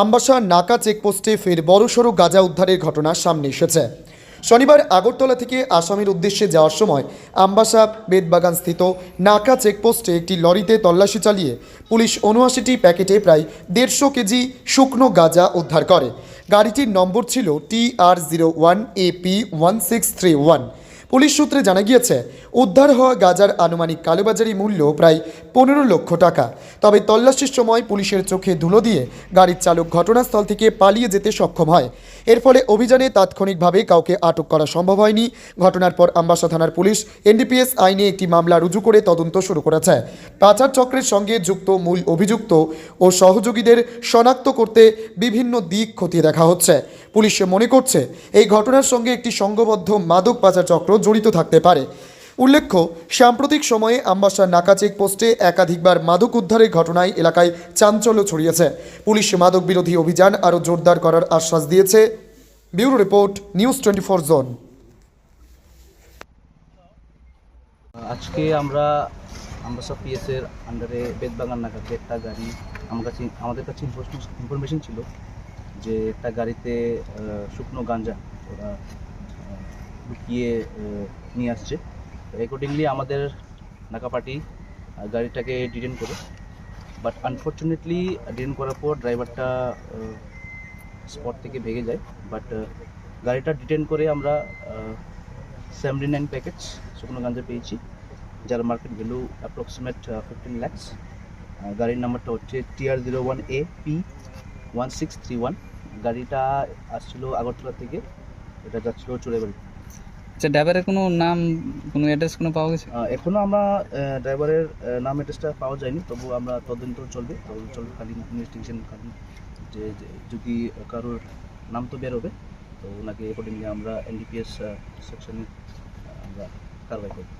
আমবাসা নাকা চেকপোস্টে ফের বড়সড় গাঁজা উদ্ধারের ঘটনা সামনে এসেছে। শনিবার আগরতলা থেকে আসামের উদ্দেশ্যে যাওয়ার সময় আমবাসা বেদবাগান স্থিত নাকা চেকপোস্টে একটি লরিতে তল্লাশি চালিয়ে পুলিশ ৭৯টি প্যাকেটে প্রায় ১৫০ কেজি শুকনো গাঁজা উদ্ধার করে। গাড়িটির নম্বর ছিল TR01AP1631। পুলিশ সূত্রে জানা গিয়েছে, উদ্ধার হওয়া গাঁজার আনুমানিক কালোবাজারি মূল্য প্রায় ১৫ লক্ষ টাকা। তবে তল্লাশির সময় পুলিশের চোখে ধুলো দিয়ে গাড়ির চালক ঘটনাস্থল থেকে পালিয়ে যেতে সক্ষম হয়। এর ফলে অভিযানে তাৎক্ষণিকভাবে কাউকে আটক করা সম্ভব হয়নি। ঘটনার পর আমবাসা থানার পুলিশ এনডিপিএস আইনে একটি মামলা রুজু করে তদন্ত শুরু করেছে। পাচার চক্রের সঙ্গে যুক্ত মূল অভিযুক্ত ও সহযোগীদের শনাক্ত করতে বিভিন্ন দিক খতিয়ে দেখা হচ্ছে। পুলিশ মনে করছে এই ঘটনার সঙ্গে একটি সংঘবদ্ধ মাদক পাচার চক্র জড়িত থাকতে পারে। উল্লেখ্য, সাম্প্রতিক সময়ে আমবাসা নাকা চেকপোস্টে একাধিকবার মাদক উদ্ধারের ঘটনায় এলাকায় চাঞ্চল্য ছড়িয়েছে। পুলিশ মাদক বিরোধী অভিযান আরও জোরদার করার আশ্বাস দিয়েছে। Bureau report, news 24 zone. আজকে আমরা আমবাসা পিএস এর আন্ডারে বেদবাগান নাকাতে একটা গাড়ি আমাদের কাছে ইনফরমেশন ছিল যে একটা গাড়িতে শুকনো গাঁজা ওরা লুকিয়ে নিয়ে আসছে। অ্যাকর্ডিংলি আমাদের নাকা পার্টি গাড়িটাকে ডিটেন করে, বাট আনফর্চুনেটলি ডিটেন করার পর ড্রাইভারটা স্পট থেকে ভেগে যায়। বাট গাড়িটা ডিটেন করে আমরা 79 প্যাকেটস শুকনো গাঁজা পেয়েছি, যার মার্কেট ভ্যালু অ্যাপ্রক্সিমেট 15 lakhs। গাড়ির নাম্বারটা হচ্ছে TR01AP1631। গাড়িটা আসছিল আগরতলা থেকে, এটা যাচ্ছিল চোরাইবাড়ি। আচ্ছা, ড্রাইভারের কোনো নাম, কোনো অ্যাড্রেস কোনো পাওয়া গেছে? এখনও আমরা ড্রাইভারের নাম অ্যাড্রেসটা পাওয়া যায়নি, তবু আমরা তদন্ত চলবে খালি ইনভেস্টিগেশন খালি যে যদি কারোর নাম তো বেরোবে, তো ওনাকে অ্যাকর্ডিংলি আমরা এনডিপিএস সেকশনে আমরা কারবাই করব।